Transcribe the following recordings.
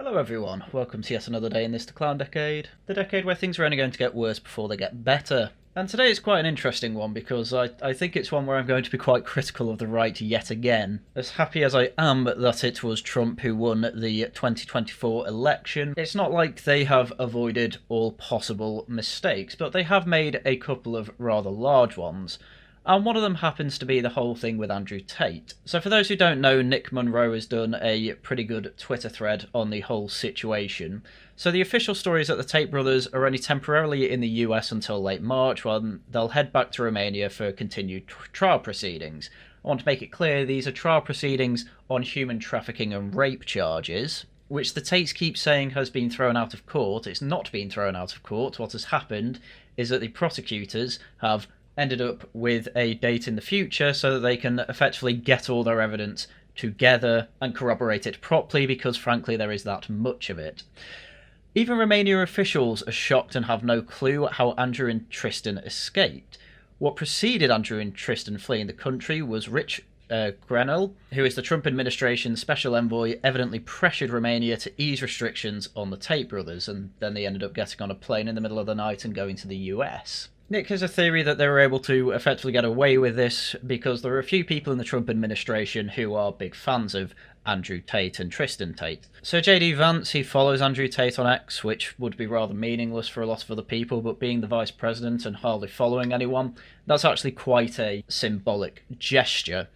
Hello everyone, welcome to yet another day in this The Clown Decade, the decade where things are only going to get worse before they get better. And today is quite an interesting one because I think it's one where I'm going to be quite critical of the right yet again. As happy as I am that it was Trump who won the 2024 election, it's not like they have avoided all possible mistakes, but they have made a couple of rather large ones. And one of them happens to be the whole thing with Andrew Tate. So for those who don't know, Nick Munro has done a pretty good Twitter thread on the whole situation. So the official story is that the Tate brothers are only temporarily in the US until late March, when they'll head back to Romania for continued trial proceedings. I want to make it clear these are trial proceedings on human trafficking and rape charges, which the Tates keep saying has been thrown out of court. It's not been thrown out of court. What has happened is that the prosecutors have ended up with a date in the future so that they can effectively get all their evidence together and corroborate it properly, because frankly there is that much of it. Even Romania officials are shocked and have no clue how Andrew and Tristan escaped. What preceded Andrew and Tristan fleeing the country was Rich Grenell, who is the Trump administration's special envoy, evidently pressured Romania to ease restrictions on the Tate brothers, and then they ended up getting on a plane in the middle of the night and going to the US. Nick has a theory that they were able to effectively get away with this because there are a few people in the Trump administration who are big fans of Andrew Tate and Tristan Tate. So JD Vance, he follows Andrew Tate on X, which would be rather meaningless for a lot of other people, but being the vice president and hardly following anyone, that's actually quite a symbolic gesture.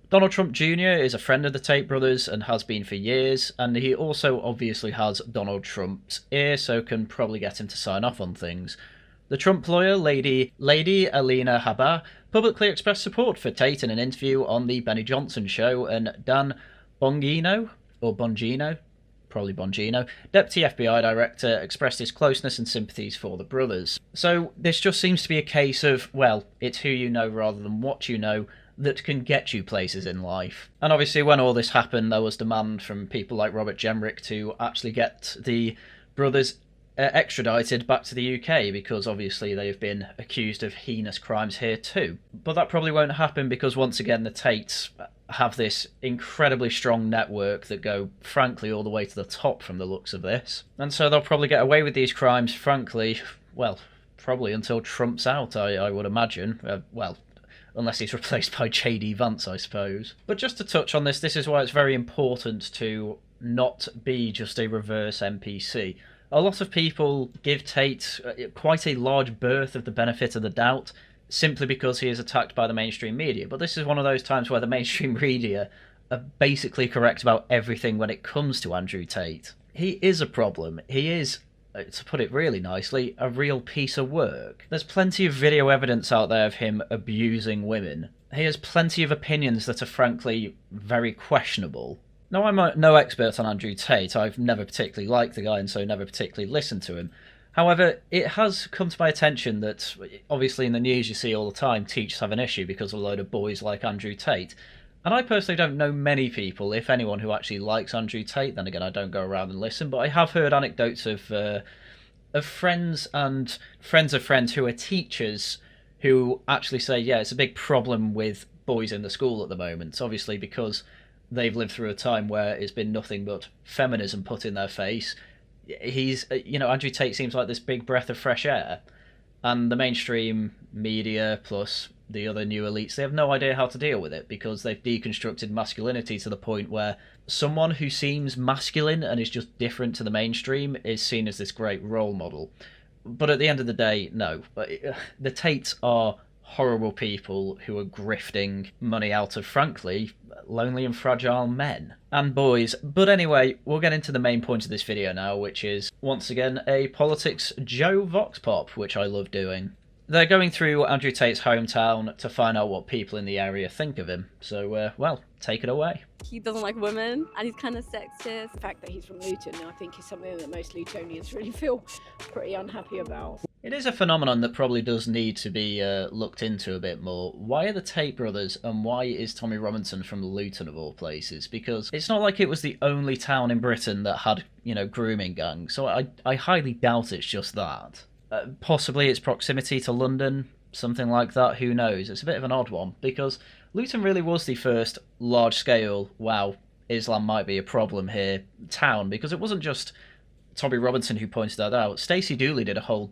Donald Trump Jr. is a friend of the Tate brothers and has been for years, and he also obviously has Donald Trump's ear, so can probably get him to sign off on things. The Trump lawyer, Lady Alina Habba, publicly expressed support for Tate in an interview on the Benny Johnson show, and Dan Bongino, probably Bongino, Deputy FBI Director, expressed his closeness and sympathies for the brothers. So this just seems to be a case of, well, it's who you know rather than what you know that can get you places in life. And obviously when all this happened, there was demand from people like Robert Jenrick to actually get the brothers extradited back to the UK, because obviously they've been accused of heinous crimes here too. But that probably won't happen because once again the Tates have this incredibly strong network that go frankly all the way to the top from the looks of this. And so they'll probably get away with these crimes, frankly, well, probably until Trump's out, I would imagine. Unless he's replaced by JD Vance, I suppose. But just to touch on this is why it's very important to not be just a reverse NPC. A lot of people give Tate quite a large berth of the benefit of the doubt simply because he is attacked by the mainstream media. But this is one of those times where the mainstream media are basically correct about everything when it comes to Andrew Tate. He is a problem. He is, to put it really nicely, a real piece of work. There's plenty of video evidence out there of him abusing women. He has plenty of opinions that are frankly very questionable. Now, I'm no expert on Andrew Tate. I've never particularly liked the guy and so never particularly listened to him. However, it has come to my attention that, obviously in the news you see all the time, teachers have an issue because of a load of boys like Andrew Tate. And I personally don't know many people, if anyone, who actually likes Andrew Tate. Then again, I don't go around and listen, but I have heard anecdotes of friends and friends of friends who are teachers who actually say, yeah, it's a big problem with boys in the school at the moment, obviously because they've lived through a time where it's been nothing but feminism put in their face. Andrew Tate seems like this big breath of fresh air, and the mainstream media plus the other new elites, they have no idea how to deal with it because they've deconstructed masculinity to the point where someone who seems masculine and is just different to the mainstream is seen as this great role model. But at the end of the day, no. The Tates are horrible people who are grifting money out of, frankly, lonely and fragile men and boys. But anyway, we'll get into the main point of this video now, which is, once again, a politics Joe Vox Pop, which I love doing. They're going through Andrew Tate's hometown to find out what people in the area think of him. So, well, take it away. He doesn't like women and he's kind of sexist. The fact that he's from Luton, I think, is something that most Lutonians really feel pretty unhappy about. It is a phenomenon that probably does need to be looked into a bit more. Why are the Tate brothers, and why is Tommy Robinson from Luton of all places? Because it's not like it was the only town in Britain that had, grooming gangs, so I highly doubt it's just that. Possibly its proximity to London, something like that, who knows? It's a bit of an odd one, because Luton really was the first large-scale, wow, Islam might be a problem here town, because it wasn't just Tommy Robinson who pointed that out. Stacey Dooley did a whole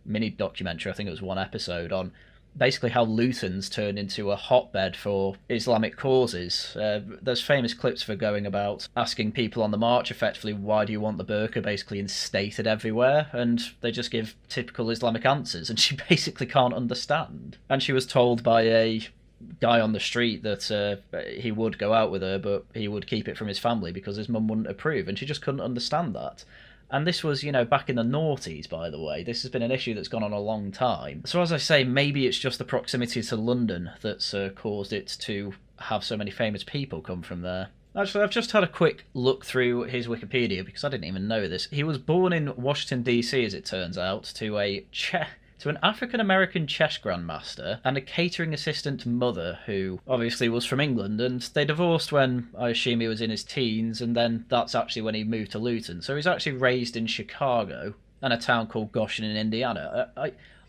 mini documentary, I think it was one episode, on basically how Luton's turned into a hotbed for Islamic causes. There's famous clips for going about asking people on the march effectively, why do you want the burqa basically instated everywhere, and they just give typical Islamic answers, and she basically can't understand. And she was told by a guy on the street that he would go out with her, but he would keep it from his family because his mum wouldn't approve, and she just couldn't understand that. And this was, back in the noughties, by the way. This has been an issue that's gone on a long time. So as I say, maybe it's just the proximity to London that's caused it to have so many famous people come from there. Actually, I've just had a quick look through his Wikipedia, because I didn't even know this. He was born in Washington, D.C., as it turns out, to an African-American chess grandmaster and a catering assistant mother who obviously was from England, and they divorced when, I assume, he was in his teens, and then that's actually when he moved to Luton. So he's actually raised in Chicago and a town called Goshen in Indiana.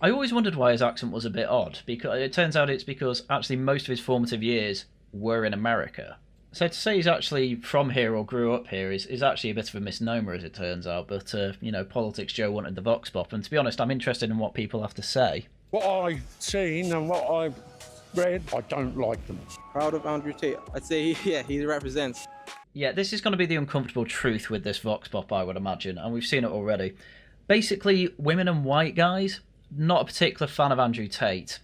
I always wondered why his accent was a bit odd, because it turns out it's because actually most of his formative years were in America. So to say he's actually from here or grew up here is actually a bit of a misnomer, as it turns out. But, Politics Joe wanted the vox pop. And to be honest, I'm interested in what people have to say. What I've seen and what I've read, I don't like them. Proud of Andrew Tate. I'd say, he represents. Yeah, this is going to be the uncomfortable truth with this vox pop, I would imagine. And we've seen it already. Basically, women and white guys, not a particular fan of Andrew Tate.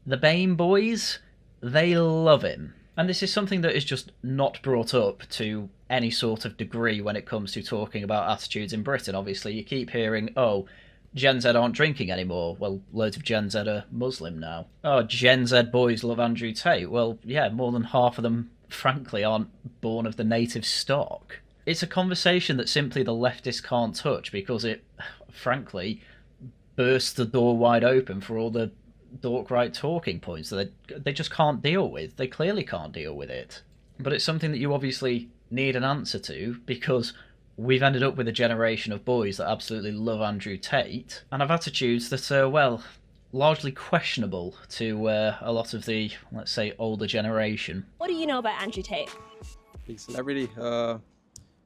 The BAME boys, they love him. And this is something that is just not brought up to any sort of degree when it comes to talking about attitudes in Britain. Obviously, you keep hearing, oh, Gen Z aren't drinking anymore. Well, loads of Gen Z are Muslim now. Oh, Gen Z boys love Andrew Tate. Well, yeah, more than half of them, frankly, aren't born of the native stock. It's a conversation that simply the leftists can't touch because it, frankly, bursts the door wide open for all the dork right talking points that they just can't deal with. They clearly can't deal with it. But it's something that you obviously need an answer to, because we've ended up with a generation of boys that absolutely love Andrew Tate and have attitudes that are, largely questionable to a lot of the, let's say, older generation. What do you know about Andrew Tate? Big celebrity,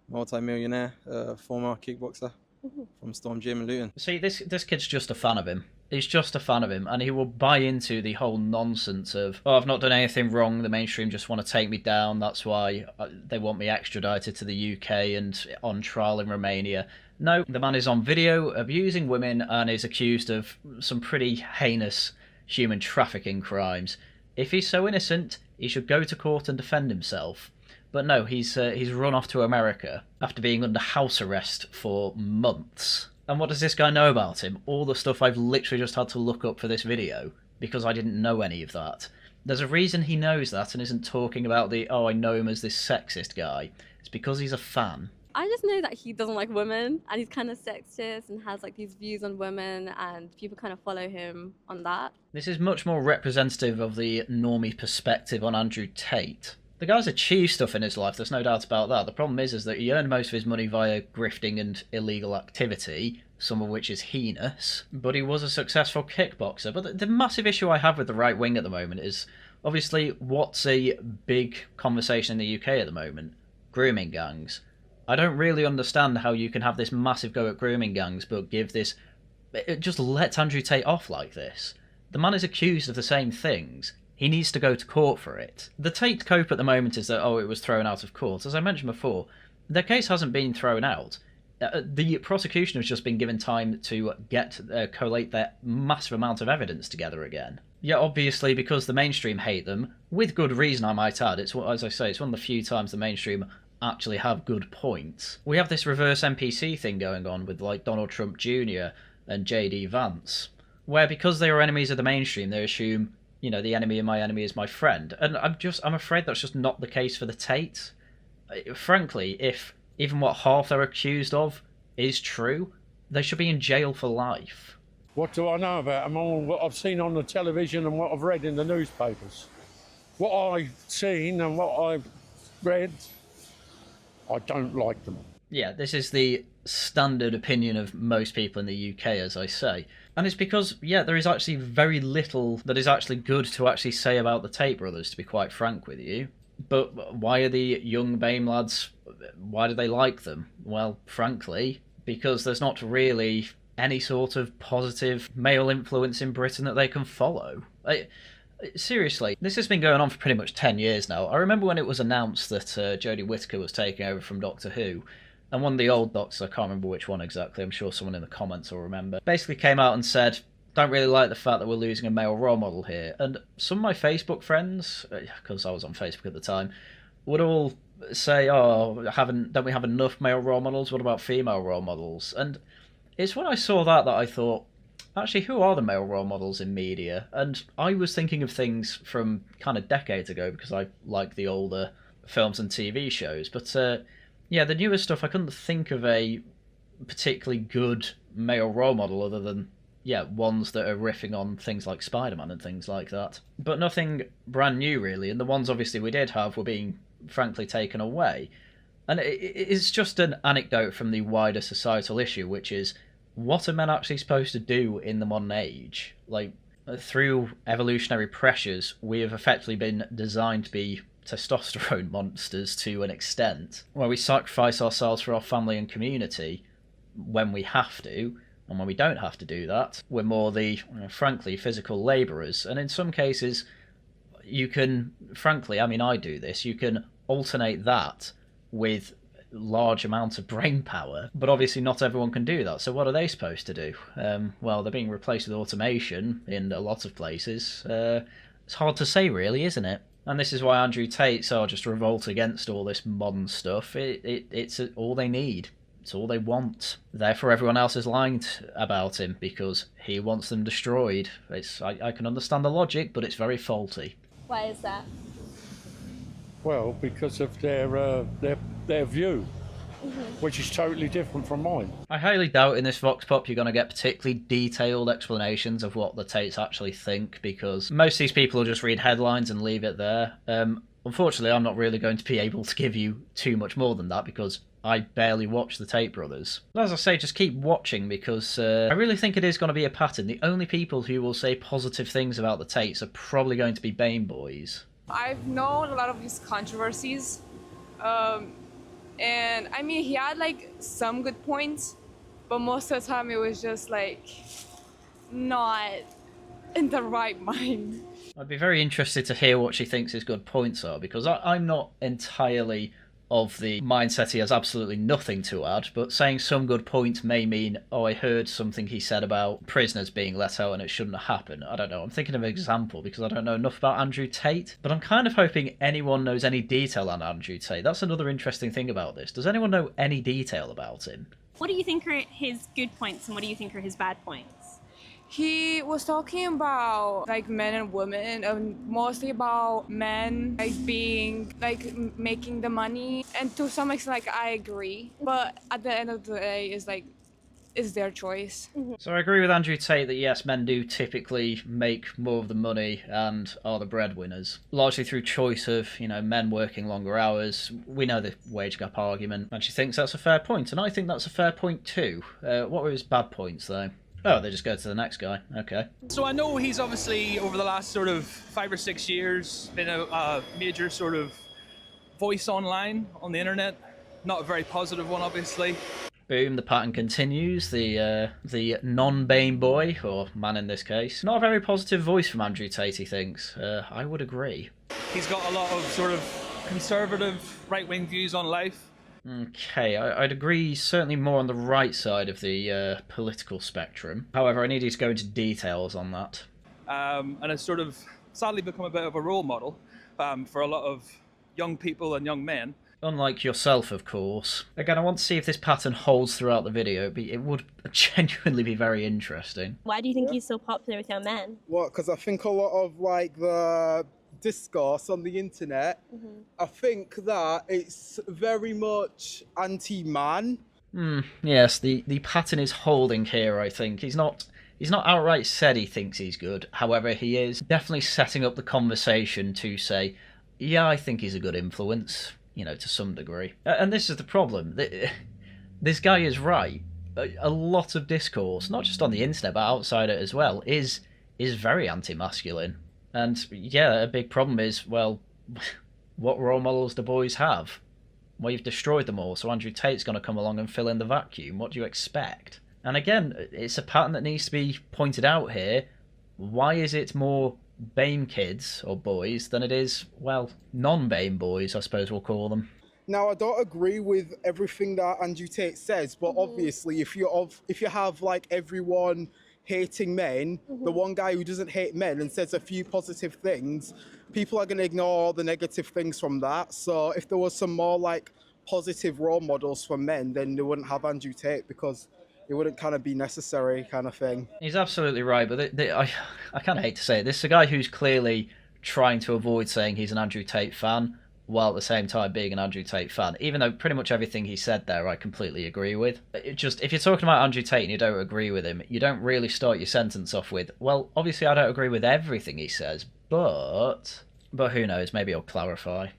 multi-millionaire, former kickboxer from Storm Gym in Luton. See, this kid's just a fan of him. He's just a fan of him, and he will buy into the whole nonsense of, oh, I've not done anything wrong, the mainstream just want to take me down, that's why they want me extradited to the UK and on trial in Romania. No, the man is on video abusing women and is accused of some pretty heinous human trafficking crimes. If he's so innocent, he should go to court and defend himself. But no, he's run off to America after being under house arrest for months. And what does this guy know about him? All the stuff I've literally just had to look up for this video, because I didn't know any of that. There's a reason he knows that and isn't talking about I know him as this sexist guy. It's because he's a fan. I just know that he doesn't like women, and he's kind of sexist and has these views on women, and people kind of follow him on that. This is much more representative of the normie perspective on Andrew Tate. The guy's achieved stuff in his life, there's no doubt about that. The problem is that he earned most of his money via grifting and illegal activity, some of which is heinous, but he was a successful kickboxer. But the massive issue I have with the right wing at the moment is, obviously, what's a big conversation in the UK at the moment? Grooming gangs. I don't really understand how you can have this massive go at grooming gangs, but just let Andrew Tate off like this. The man is accused of the same things. He needs to go to court for it. The Tate cope at the moment is that, it was thrown out of court. As I mentioned before, their case hasn't been thrown out. The prosecution has just been given time to collate their massive amount of evidence together again. Yeah, obviously, because the mainstream hate them, with good reason I might add. It's, as I say, it's one of the few times the mainstream actually have good points. We have this reverse NPC thing going on with Donald Trump Jr. and JD Vance, where because they are enemies of the mainstream, they assume, the enemy of my enemy is my friend. And I'm afraid that's just not the case for the Tate. Frankly, if even what half they're accused of is true, they should be in jail for life. What do I know about them? All what I've seen on the television and what I've read in the newspapers. What I've seen and what I've read, I don't like them. Yeah, this is the standard opinion of most people in the UK, as I say. And it's because, there is actually very little that is actually good to actually say about the Tate brothers, to be quite frank with you. But why are the young BAME lads, why do they like them? Well, frankly, because there's not really any sort of positive male influence in Britain that they can follow. Seriously, this has been going on for pretty much 10 years now. I remember when it was announced that Jodie Whittaker was taking over from Doctor Who, and one of the old doctors, I can't remember which one exactly, I'm sure someone in the comments will remember, basically came out and said, don't really like the fact that we're losing a male role model here. And some of my Facebook friends, because I was on Facebook at the time, would all say, oh, don't we have enough male role models? What about female role models? And it's when I saw that I thought, actually, who are the male role models in media? And I was thinking of things from kind of decades ago because I like the older films and TV shows. But yeah, the newer stuff, I couldn't think of a particularly good male role model other than, yeah, ones that are riffing on things like Spider-Man and things like that. But nothing brand new, really. And the ones, obviously, we did have were being, frankly, taken away. And it's just an anecdote from the wider societal issue, which is, what are men actually supposed to do in the modern age? Like, through evolutionary pressures, we have effectively been designed to be testosterone monsters to an extent, where we sacrifice ourselves for our family and community when we have to, and when we don't have to do that, we're more the, frankly, physical labourers. And in some cases, you can, frankly, I mean, I do this, you can alternate that with large amounts of brain power, but obviously not everyone can do that. So what are they supposed to do? Well, they're being replaced with automation in a lot of places. It's hard to say, really, isn't it? And this is why Andrew Tate so just revolt against all this modern stuff. It's all they need. It's all they want. Therefore, everyone else is lying about him because he wants them destroyed. I can understand the logic, but it's very faulty. Why is that? Well, because of their view, which is totally different from mine. I highly doubt in this Vox Pop you're going to get particularly detailed explanations of what the Tates actually think, because most of these people will just read headlines and leave it there. Unfortunately, I'm not really going to be able to give you too much more than that, because I barely watch the Tate brothers. As I say, just keep watching, because I really think it is going to be a pattern. The only people who will say positive things about the Tates are probably going to be BAME boys. I've known a lot of these controversies, and I mean, he had like some good points, but most of the time it was just like not in the right mind. I'd be very interested to hear what she thinks his good points are, because I'm not entirely of the mindset he has absolutely nothing to add, but saying some good points may mean, oh, I heard something he said about prisoners being let out and it shouldn't happen. I don't know, I'm thinking of an example because I don't know enough about Andrew Tate, but I'm kind of hoping anyone knows any detail on Andrew Tate. That's another interesting thing about this. Does anyone know any detail about him? What do you think are his good points and what do you think are his bad points? He was talking about like men and women, and mostly about men like being like making the money, and to some extent like I agree, but at the end of the day it's their choice. So I agree with Andrew Tate that yes, men do typically make more of the money and are the breadwinners, largely through choice of, men working longer hours. We know the wage gap argument, and she thinks that's a fair point, and I think that's a fair point too. What were his bad points though? Oh, they just go to the next guy. Okay. So I know he's obviously, over the last sort of 5 or 6 years, been a major sort of voice online on the internet. Not a very positive one, obviously. Boom, the pattern continues. The non-BAME boy, or man in this case. Not a very positive voice from Andrew Tate, he thinks. I would agree. He's got a lot of sort of conservative right-wing views on life. Okay, I'd agree certainly more on the right side of the political spectrum. However, I need you to go into details on that. And it's sort of sadly become a bit of a role model for a lot of young people and young men. Unlike yourself, of course. Again, I want to see if this pattern holds throughout the video. It would genuinely be very interesting. Why do you think he's so popular with young men? Well, because I think a lot of the discourse on the internet, I think that it's very much anti-man. Yes, the pattern is holding here, I think. He's not outright said he thinks he's good. However, he is definitely setting up the conversation to say, yeah, I think he's a good influence, to some degree. And this is the problem. This guy is right. A lot of discourse, not just on the internet, but outside it as well, is very anti-masculine. And yeah, a big problem is, well, what role models do boys have? Well, you've destroyed them all, so Andrew Tate's going to come along and fill in the vacuum. What do you expect? And again, it's a pattern that needs to be pointed out here. Why is it more BAME kids or boys than it is, well, non-BAME boys, I suppose we'll call them? Now, I don't agree with everything that Andrew Tate says, but obviously, if you have like everyone hating men, the one guy who doesn't hate men and says a few positive things, people are going to ignore the negative things from that. So if there was some more like positive role models for men, then they wouldn't have Andrew Tate, because it wouldn't kind of be necessary kind of thing. He's absolutely right, but I kind of hate to say it. This is a guy who's clearly trying to avoid saying he's an Andrew Tate fan, while at the same time being an Andrew Tate fan, even though pretty much everything he said there I completely agree with. It just, if you're talking about Andrew Tate and you don't agree with him, you don't really start your sentence off with, well, obviously I don't agree with everything he says, but who knows, maybe he'll clarify.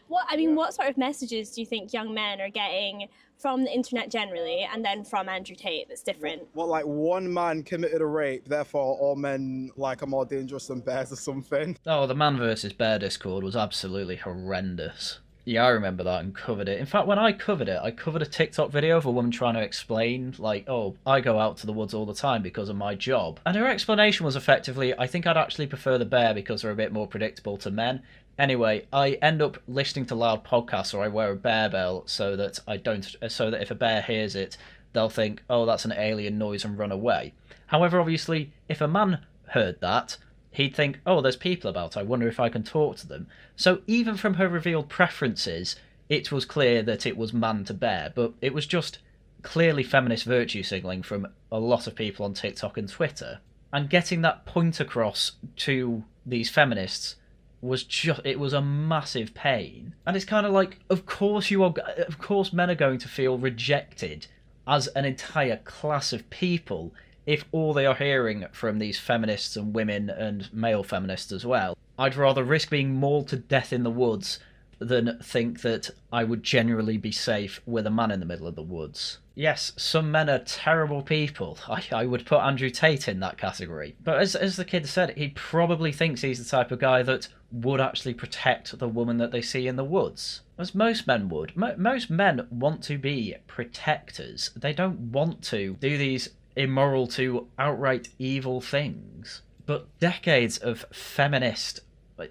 What sort of messages do you think young men are getting from the internet generally, and then from Andrew Tate that's different? Well, like one man committed a rape, therefore all men like are more dangerous than bears or something. Oh, the man versus bear Discord was absolutely horrendous. Yeah, I remember that and covered it. In fact, when I covered it, I covered a TikTok video of a woman trying to explain, like, oh, I go out to the woods all the time because of my job. And her explanation was effectively, I think I'd actually prefer the bear because they're a bit more predictable to men. Anyway, I end up listening to loud podcasts, or I wear a bear bell so that if a bear hears it, they'll think, oh, that's an alien noise and run away. However, obviously, if a man heard that, he'd think, oh, there's people about, I wonder if I can talk to them. So even from her revealed preferences, it was clear that it was man to bear, but it was just clearly feminist virtue signalling from a lot of people on TikTok and Twitter. And getting that point across to these feminists it was a massive pain. And it's kind of like, of course men are going to feel rejected as an entire class of people if all they are hearing from these feminists and women and male feminists as well. I'd rather risk being mauled to death in the woods than think that I would genuinely be safe with a man in the middle of the woods. Yes, some men are terrible people. I would put Andrew Tate in that category. But as the kid said, he probably thinks he's the type of guy that would actually protect the woman that they see in the woods. As most men would. Most men want to be protectors. They don't want to do these immoral to outright evil things. But decades of feminist,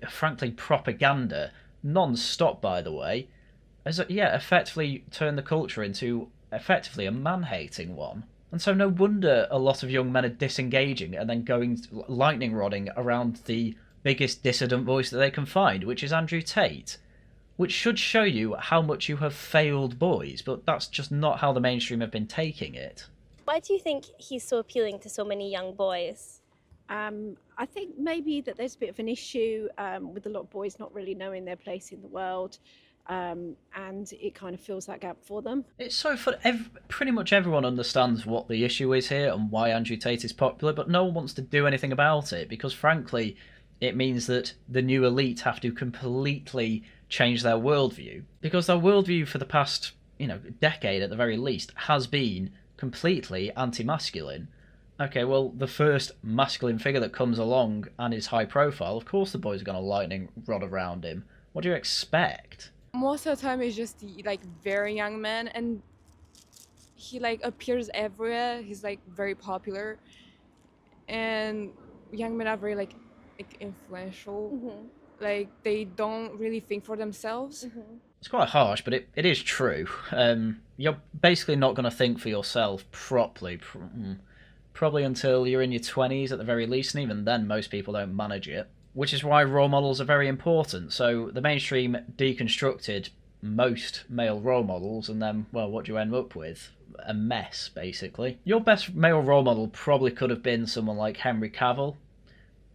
frankly, propaganda, non-stop by the way, has effectively turned the culture into effectively a man-hating one. And so no wonder a lot of young men are disengaging and then going lightning rodding around the biggest dissident voice that they can find, which is Andrew Tate, which should show you how much you have failed boys, but that's just not how the mainstream have been taking it. Why do you think he's so appealing to so many young boys? I think maybe that there's a bit of an issue with a lot of boys not really knowing their place in the world, and it kind of fills that gap for them. It's so fun. Pretty much everyone understands what the issue is here and why Andrew Tate is popular, but no one wants to do anything about it because, frankly, it means that the new elite have to completely change their worldview, because their worldview for the past, decade at the very least has been completely anti-masculine. Okay, well, the first masculine figure that comes along and is high profile, of course the boys are going to lightning rod around him. What do you expect? Most of the time it's just like very young men, and he like appears everywhere. He's like very popular, and young men are very like influential. Like they don't really think for themselves. It's quite harsh, but it is true. You're basically not going to think for yourself properly, probably until you're in your 20s at the very least, and even then most people don't manage it. Which is why role models are very important. So the mainstream deconstructed most male role models, and then, well, what do you end up with? A mess, basically. Your best male role model probably could have been someone like Henry Cavill,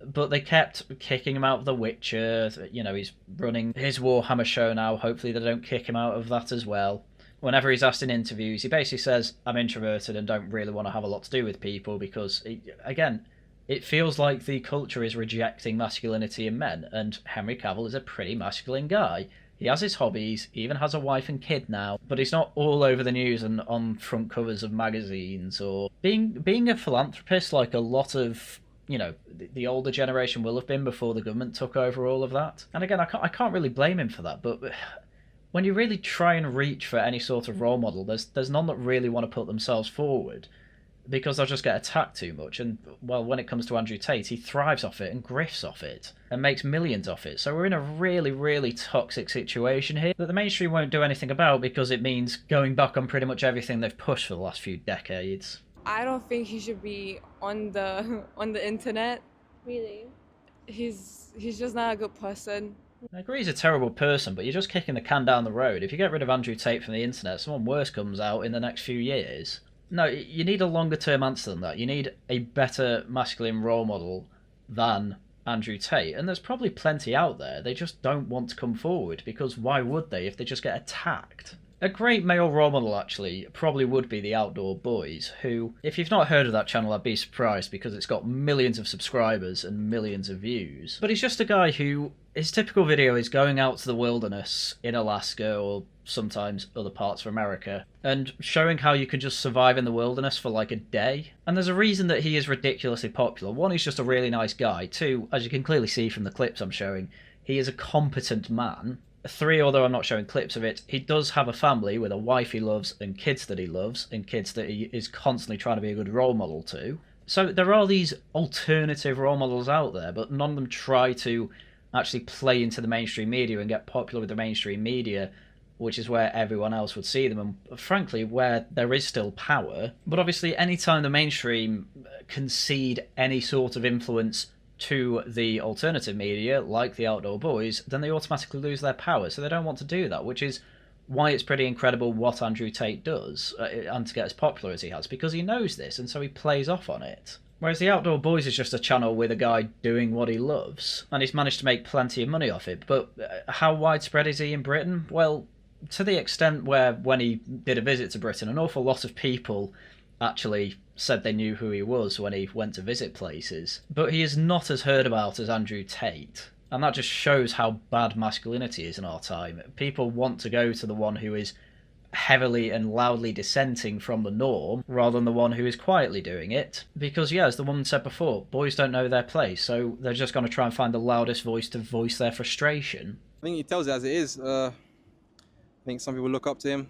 but they kept kicking him out of The Witcher. He's running his Warhammer show now. Hopefully they don't kick him out of that as well. Whenever he's asked in interviews, he basically says, I'm introverted and don't really want to have a lot to do with people because, it feels like the culture is rejecting masculinity in men, and Henry Cavill is a pretty masculine guy. He has his hobbies, he even has a wife and kid now, but he's not all over the news and on front covers of magazines, or being a philanthropist like a lot of you know, the older generation will have been before the government took over all of that. And again, I can't really blame him for that, but when you really try and reach for any sort of role model, there's none that really want to put themselves forward, because they'll just get attacked too much. And, well, when it comes to Andrew Tate, he thrives off it and grifts off it and makes millions off it. So we're in a really, really toxic situation here that the mainstream won't do anything about, because it means going back on pretty much everything they've pushed for the last few decades. I don't think he should be on the internet. Really? He's just not a good person. I agree he's a terrible person, but you're just kicking the can down the road. If you get rid of Andrew Tate from the internet, someone worse comes out in the next few years. No, you need a longer term answer than that. You need a better masculine role model than Andrew Tate. And there's probably plenty out there. They just don't want to come forward, because why would they if they just get attacked? A great male role model, actually, probably would be the Outdoor Boys, who, if you've not heard of that channel, I'd be surprised, because it's got millions of subscribers and millions of views. But he's just a guy who, his typical video is going out to the wilderness in Alaska, or sometimes other parts of America, and showing how you can just survive in the wilderness for like a day. And there's a reason that he is ridiculously popular. One, he's just a really nice guy. Two, as you can clearly see from the clips I'm showing, he is a competent man. Three, although I'm not showing clips of it, he does have a family with a wife he loves and kids that he loves and kids that he is constantly trying to be a good role model to. So there are these alternative role models out there, but none of them try to actually play into the mainstream media and get popular with the mainstream media, which is where everyone else would see them, and frankly where there is still power. But obviously anytime the mainstream concede any sort of influence to the alternative media, like the Outdoor Boys, then they automatically lose their power. So they don't want to do that, which is why it's pretty incredible what Andrew Tate does, and to get as popular as he has, because he knows this, and so he plays off on it. Whereas the Outdoor Boys is just a channel with a guy doing what he loves, and he's managed to make plenty of money off it. But how widespread is he in Britain? Well, to the extent where, when he did a visit to Britain, an awful lot of people actually said they knew who he was when he went to visit places. But he is not as heard about as Andrew Tate. And that just shows how bad masculinity is in our time. People want to go to the one who is heavily and loudly dissenting from the norm, rather than the one who is quietly doing it. Because, yeah, as the woman said before, boys don't know their place, so they're just going to try and find the loudest voice to voice their frustration. I think he tells it as it is. I think some people look up to him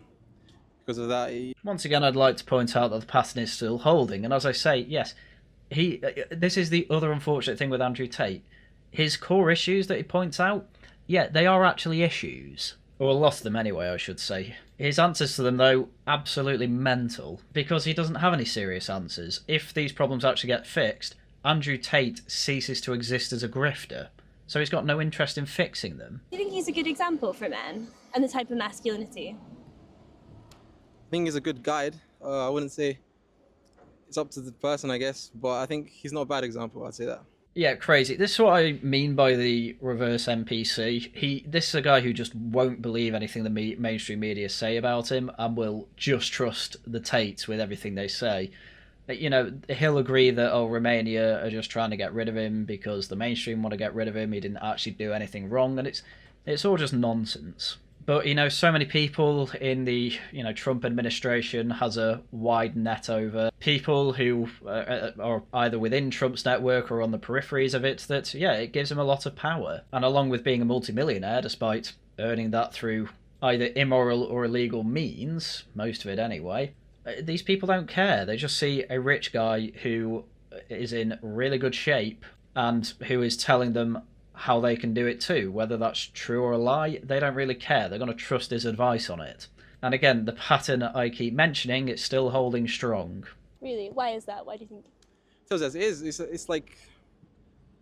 because of that. Once again, I'd like to point out that the pattern is still holding, and as I say, yes, this is the other unfortunate thing with Andrew Tate. His core issues that he points out, yeah, they are actually issues. Or a lot of them anyway, I should say. His answers to them, though, absolutely mental, because he doesn't have any serious answers. If these problems actually get fixed, Andrew Tate ceases to exist as a grifter, so he's got no interest in fixing them. Do you think he's a good example for men and the type of masculinity? I think he's a good guide. I wouldn't say it's up to the person, I guess, but I think he's not a bad example, I'd say that. Yeah, crazy. This is what I mean by the reverse NPC. This is a guy who just won't believe anything the mainstream media say about him, and will just trust the Tates with everything they say. You know, he'll agree that, oh, Romania are just trying to get rid of him because the mainstream want to get rid of him. He didn't actually do anything wrong, and it's all just nonsense. But, you know, so many people in the, Trump administration has a wide net over people who are either within Trump's network or on the peripheries of it, that, yeah, it gives him a lot of power. And along with being a multimillionaire, despite earning that through either immoral or illegal means, most of it anyway, these people don't care. They just see a rich guy who is in really good shape and who is telling them how they can do it too. Whether that's true or a lie, they don't really care. They're going to trust his advice on it. And again, the pattern I keep mentioning, it's still holding strong. Really? Why is that? Why do you think? So as it is, it's like,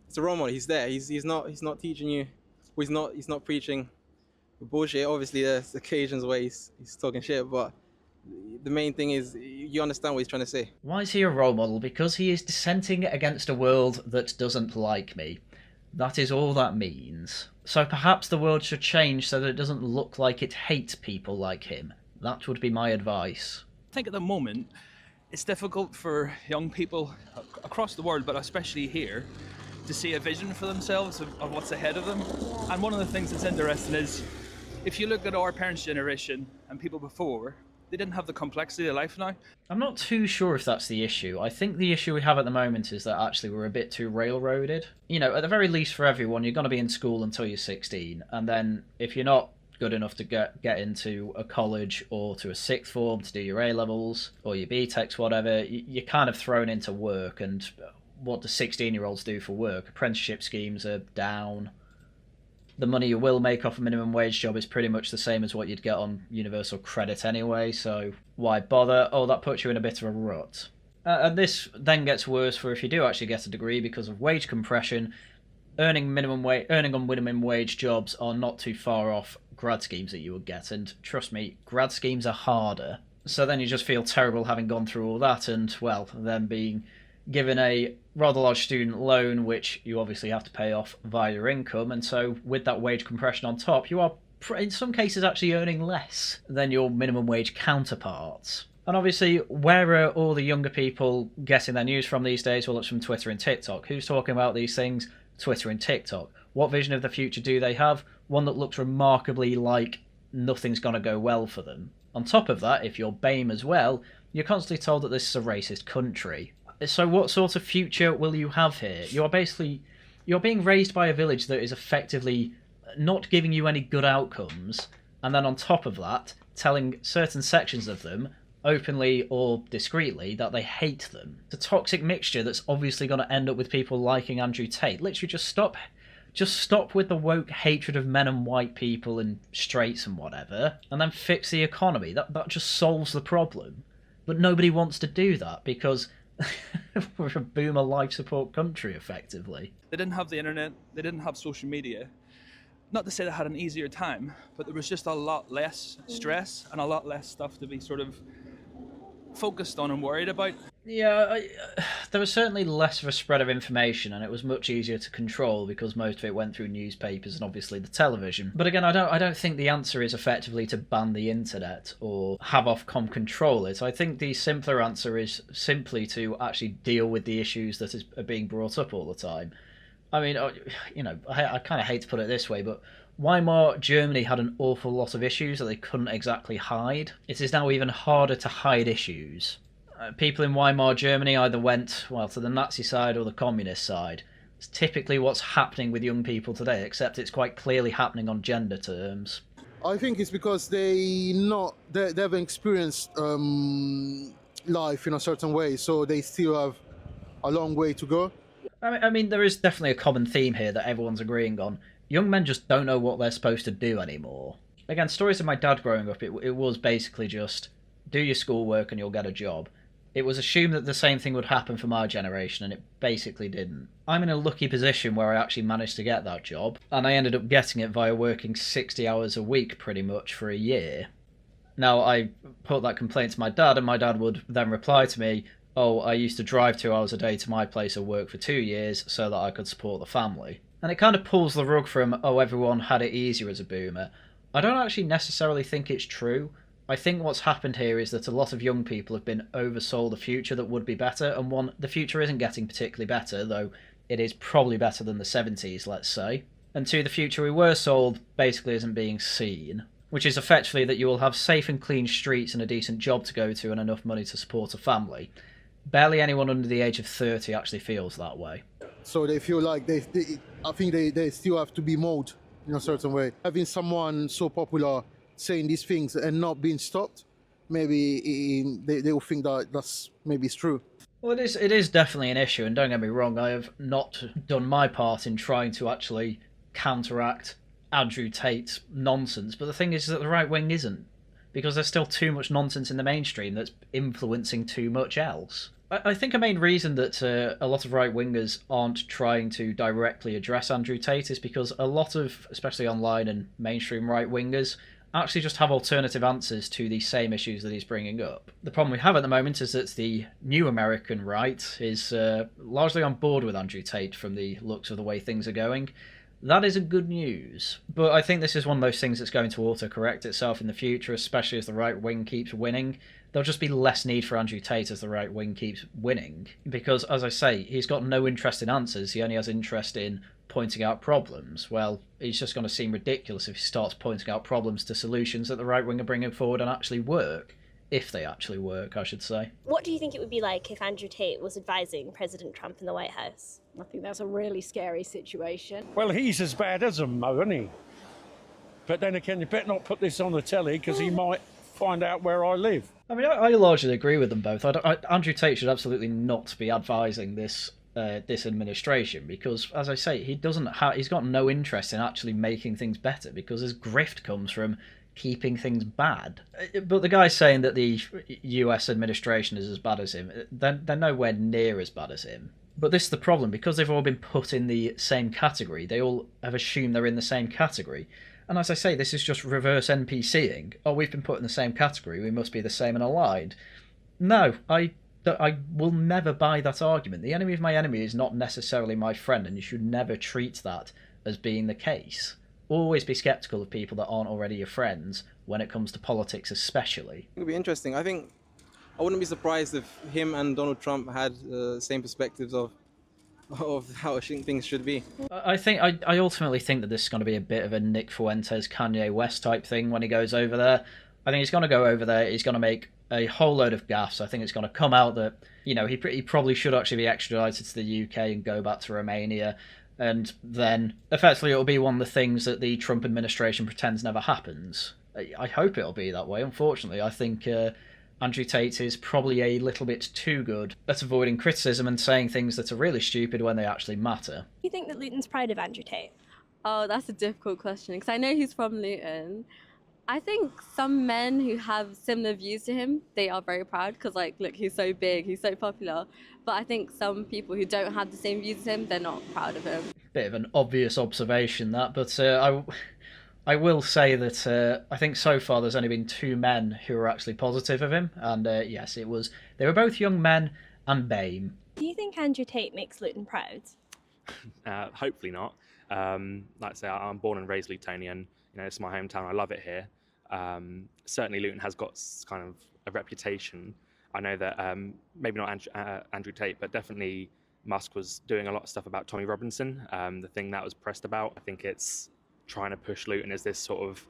it's a role model. He's there. He's not teaching you, or he's not preaching bullshit. Obviously, there's occasions where he's talking shit, but the main thing is you understand what he's trying to say. Why is he a role model? Because he is dissenting against a world that doesn't like me. That is all that means. So perhaps the world should change so that it doesn't look like it hates people like him. That would be my advice. I think at the moment, it's difficult for young people across the world, but especially here, to see a vision for themselves of what's ahead of them. And one of the things that's interesting is, if you look at our parents' generation and people before, They didn't have the complexity of life now. I'm not too sure if that's the issue. I think the issue we have at the moment is that actually we're a bit too railroaded. You know, at the very least for everyone, you're going to be in school until you're 16, and then if you're not good enough to get into a college or to a sixth form to do your A-levels or your BTECs, whatever, you're kind of thrown into work. And what do 16-year-olds do for work? Apprenticeship schemes are down. The money you will make off a minimum wage job is pretty much the same as what you'd get on universal credit anyway, so why bother? Oh, that puts you in a bit of a rut. And this then gets worse for if you do actually get a degree because of wage compression. Earning on minimum wage jobs are not too far off grad schemes that you would get, and trust me, grad schemes are harder. So then you just feel terrible having gone through all that, and, well, then being given a rather large student loan, which you obviously have to pay off via your income, and so with that wage compression on top, you are, in some cases, actually earning less than your minimum wage counterparts. And obviously, where are all the younger people getting their news from these days? Well, it's from Twitter and TikTok. Who's talking about these things? Twitter and TikTok. What vision of the future do they have? One that looks remarkably like nothing's going to go well for them. On top of that, if you're BAME as well, you're constantly told that this is a racist country. So what sort of future will you have here? You're being raised by a village that is effectively not giving you any good outcomes, and then on top of that, telling certain sections of them, openly or discreetly, that they hate them. It's a toxic mixture that's obviously going to end up with people liking Andrew Tate. Literally, just stop with the woke hatred of men and white people and straights and whatever, and then fix the economy. That just solves the problem. But nobody wants to do that because we're a boomer life support country, effectively. They didn't have the internet, they didn't have social media. Not to say they had an easier time, but there was just a lot less stress and a lot less stuff to be sort of focused on and worried about. Yeah, there was certainly less of a spread of information, and it was much easier to control because most of it went through newspapers and obviously the television. But again, I don't think the answer is effectively to ban the internet or have Ofcom control it. I think the simpler answer is simply to actually deal with the issues that are being brought up all the time. I mean, you know, I kind of hate to put it this way, but Weimar Germany had an awful lot of issues that they couldn't exactly hide. It is now even harder to hide issues. People in Weimar Germany either went, well, to the Nazi side or the communist side. It's typically what's happening with young people today, except it's quite clearly happening on gender terms. I think it's because they haven't experienced life in a certain way, so they still have a long way to go. I mean, there is definitely a common theme here that everyone's agreeing on. Young men just don't know what they're supposed to do anymore. Again, stories of my dad growing up, it was basically just do your schoolwork and you'll get a job. It was assumed that the same thing would happen for my generation, and it basically didn't. I'm in a lucky position where I actually managed to get that job, and I ended up getting it via working 60 hours a week pretty much for a year. Now, I put that complaint to my dad, and my dad would then reply to me, oh, I used to drive 2 hours a day to my place of work for 2 years so that I could support the family. And it kind of pulls the rug from, oh, everyone had it easier as a boomer. I don't actually necessarily think it's true. I think what's happened here is that a lot of young people have been oversold a future that would be better, and the future isn't getting particularly better, though it is probably better than the 70s, let's say. And two, the future we were sold basically isn't being seen, which is effectively that you will have safe and clean streets and a decent job to go to and enough money to support a family. Barely anyone under the age of 30 actually feels that way. So they feel like I think they still have to be molded in a certain way. Having someone so popular saying these things and not being stopped, maybe they will think that that's maybe it's true. Well, it is definitely an issue, and don't get me wrong, I have not done my part in trying to actually counteract Andrew Tate's nonsense, but the thing is that the right wing isn't, because there's still too much nonsense in the mainstream that's influencing too much else. I think a main reason that a lot of right-wingers aren't trying to directly address Andrew Tate is because a lot of, especially online and mainstream right-wingers, actually just have alternative answers to the same issues that he's bringing up. The problem we have at the moment is that the new American right is largely on board with Andrew Tate from the looks of the way things are going. That is a good news. But I think this is one of those things that's going to auto-correct itself in the future, especially as the right wing keeps winning. There'll just be less need for Andrew Tate as the right wing keeps winning. Because, as I say, he's got no interest in answers, he only has interest in pointing out problems. Well, he's just going to seem ridiculous if he starts pointing out problems to solutions that the right wing are bringing forward and actually work. if they actually work, I should say. What do you think it would be like if Andrew Tate was advising President Trump in the White House? I think that's a really scary situation. Well, he's as bad as them, though, isn't he? But then again, you better not put this on the telly because he might find out where I live. I mean, I largely agree with them both. Andrew Tate should absolutely not be advising this administration because, as I say, he's got no interest in actually making things better because his grift comes from keeping things bad. But the guy's saying that the US administration is as bad as him. They're nowhere near as bad as him. But this is the problem, because they've all been put in the same category, they all have assumed they're in the same category. And as I say, this is just reverse NPCing. Oh, we've been put in the same category, we must be the same and aligned. No, I will never buy that argument. The enemy of my enemy is not necessarily my friend, and you should never treat that as being the case. Always be sceptical of people that aren't already your friends when it comes to politics especially. It would be interesting. I think I wouldn't be surprised if him and Donald Trump had the same perspectives of how things should be. I ultimately think that this is going to be a bit of a Nick Fuentes, Kanye West type thing when he goes over there. I think he's going to go over there, he's going to make a whole load of gaffes. I think it's going to come out that, you know, he probably should actually be extradited to the UK and go back to Romania. And then, effectively, it'll be one of the things that the Trump administration pretends never happens. I hope it'll be that way. Unfortunately, I think Andrew Tate is probably a little bit too good at avoiding criticism and saying things that are really stupid when they actually matter. Do you think that Luton's proud of Andrew Tate? Oh, that's a difficult question because I know he's from Luton. I think some men who have similar views to him, they are very proud because, like, look, he's so big, he's so popular. But I think some people who don't have the same views as him, they're not proud of him. Bit of an obvious observation, that, but I will say that I think so far there's only been 2 men who are actually positive of him, and yes, they were both young men and BAME. Do you think Andrew Tate makes Luton proud? Hopefully not. Like I say, I'm born and raised Lutonian. You know, it's my hometown. I love it here. Certainly, Luton has got kind of a reputation. I know that maybe not Andrew Tate, but definitely Musk was doing a lot of stuff about Tommy Robinson. The thing that was pressed about, I think it's trying to push Luton as this sort of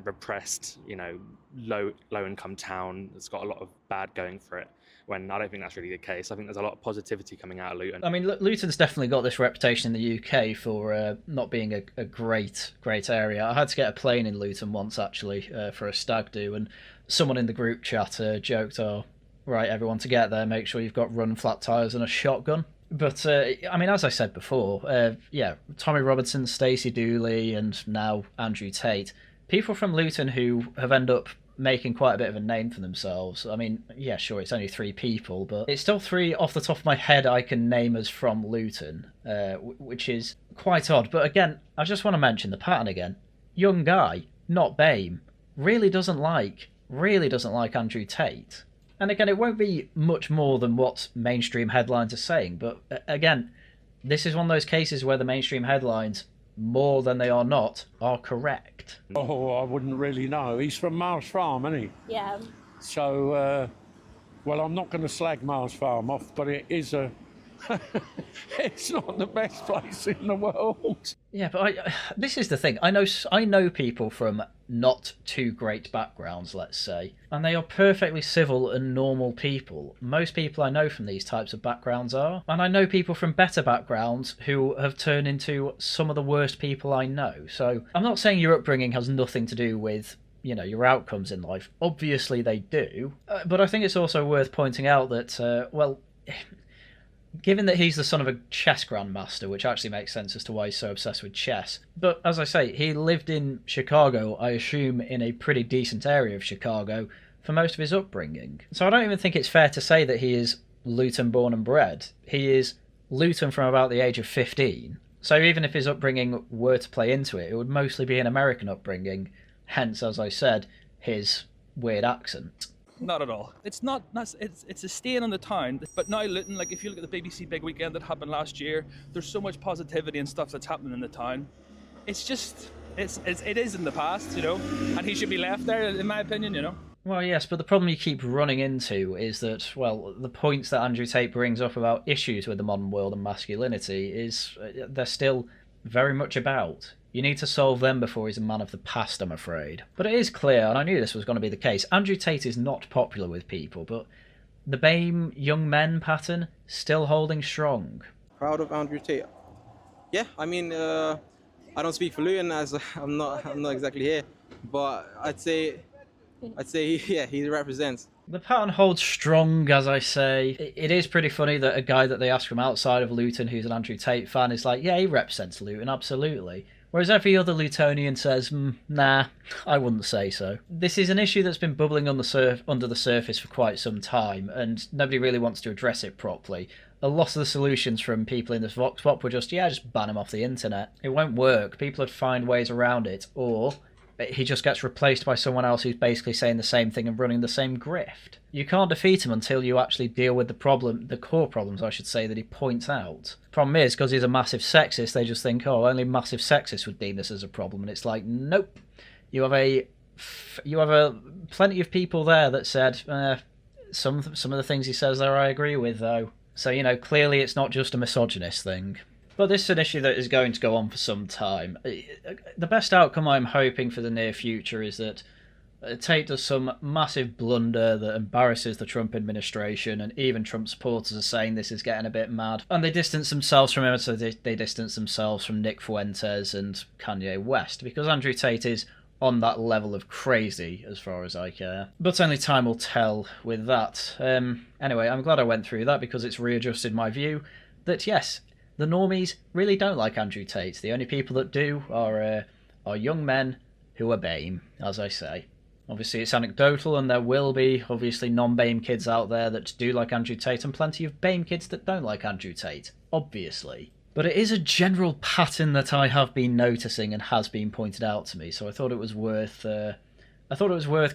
repressed, you know, low income town that's got a lot of bad going for it, when I don't think that's really the case. I think there's a lot of positivity coming out of Luton. I mean, Luton's definitely got this reputation in the UK for not being a great area. I had to get a plane in Luton once, actually, for a stag do, and someone in the group chat joked, oh, right, everyone to get there, make sure you've got run flat tyres and a shotgun. But, I mean, as I said before, yeah, Tommy Robinson, Stacey Dooley, and now Andrew Tate, people from Luton who have ended up making quite a bit of a name for themselves. I mean, yeah, sure, it's only 3 people, but it's still 3 off the top of my head I can name as from Luton, which is quite odd. But again, I just want to mention the pattern again. Young guy, not BAME, really doesn't like Andrew Tate. And again, it won't be much more than what mainstream headlines are saying, but again, this is one of those cases where the mainstream headlines, more than they are not, are correct. Oh, I wouldn't really know. He's from Mars Farm, isn't he? Yeah. So, well, I'm not going to slag Mars Farm off, but it is it's not the best place in the world. Yeah, but this is the thing. I know people from not too great backgrounds, let's say, and they are perfectly civil and normal people. Most people I know from these types of backgrounds are. And I know people from better backgrounds who have turned into some of the worst people I know. So I'm not saying your upbringing has nothing to do with, you know, your outcomes in life. Obviously they do. But I think it's also worth pointing out that, well, given that he's the son of a chess grandmaster, which actually makes sense as to why he's so obsessed with chess. But as I say, he lived in Chicago, I assume in a pretty decent area of Chicago, for most of his upbringing. So I don't even think it's fair to say that he is Luton born and bred. He is Luton from about the age of 15. So even if his upbringing were to play into it, it would mostly be an American upbringing, hence, as I said, his weird accent. Not at all. It's a stain on the town. But now Luton, like if you look at the BBC Big Weekend that happened last year, there's so much positivity and stuff that's happening in the town. It's just, it is in the past, you know, and he should be left there, in my opinion, you know. Well, yes, but the problem you keep running into is that, well, the points that Andrew Tate brings up about issues with the modern world and masculinity is they're still very much about You need to solve them before he's a man of the past, I'm afraid. But it is clear, and I knew this was going to be the case, Andrew Tate is not popular with people, but the BAME young men pattern still holding strong. Proud of Andrew Tate. Yeah, I mean, I don't speak for Luton as I'm not exactly here, but I'd say yeah, he represents. The pattern holds strong, as I say. It is pretty funny that a guy that they ask from outside of Luton who's an Andrew Tate fan is like, yeah, he represents Luton, absolutely. Whereas every other Lutonian says, nah, I wouldn't say so. This is an issue that's been bubbling on under the surface for quite some time, and nobody really wants to address it properly. A lot of the solutions from people in this Vox Pop were just ban him off the internet. It won't work. People would find ways around it, or he just gets replaced by someone else who's basically saying the same thing and running the same grift. You can't defeat him until you actually deal with the core problems, I should say, that he points out. Problem is, because he's a massive sexist, they just think, oh, only massive sexists would deem this as a problem, and it's like, nope. You have plenty of people there that said, some of the things he says there I agree with, though. So, clearly it's not just a misogynist thing. But this is an issue that is going to go on for some time. The best outcome I'm hoping for the near future is that Tate does some massive blunder that embarrasses the Trump administration, and even Trump supporters are saying this is getting a bit mad. And they distance themselves from him, so they distance themselves from Nick Fuentes and Kanye West, because Andrew Tate is on that level of crazy, as far as I care. But only time will tell with that. Anyway, I'm glad I went through that, because it's readjusted my view that, yes, the normies really don't like Andrew Tate. The only people that do are young men who are BAME, as I say. Obviously, it's anecdotal, and there will be, obviously, non-BAME kids out there that do like Andrew Tate, and plenty of BAME kids that don't like Andrew Tate, obviously. But it is a general pattern that I have been noticing and has been pointed out to me, so I thought it was worth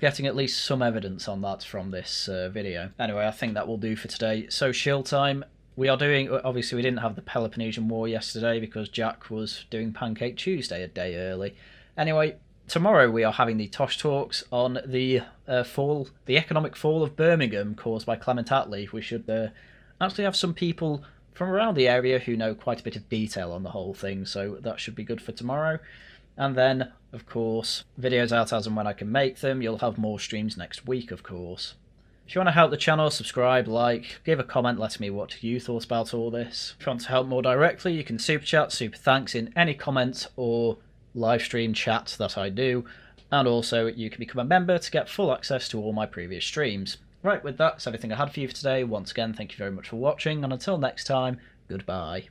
getting at least some evidence on that from this video. Anyway, I think that will do for today. So, shill time. We are doing, obviously we didn't have the Peloponnesian War yesterday because Jack was doing Pancake Tuesday a day early. Anyway, tomorrow we are having the Tosh Talks on the economic fall of Birmingham caused by Clement Attlee. We should actually have some people from around the area who know quite a bit of detail on the whole thing, so that should be good for tomorrow. And then, of course, videos out as and when I can make them. You'll have more streams next week, of course. If you want to help the channel, subscribe, like, give a comment letting me what you thought about all this. If you want to help more directly, you can super chat, super thanks in any comment or live stream chat that I do. And also, you can become a member to get full access to all my previous streams. Right, with that, that's everything I had for you for today. Once again, thank you very much for watching, and until next time, goodbye.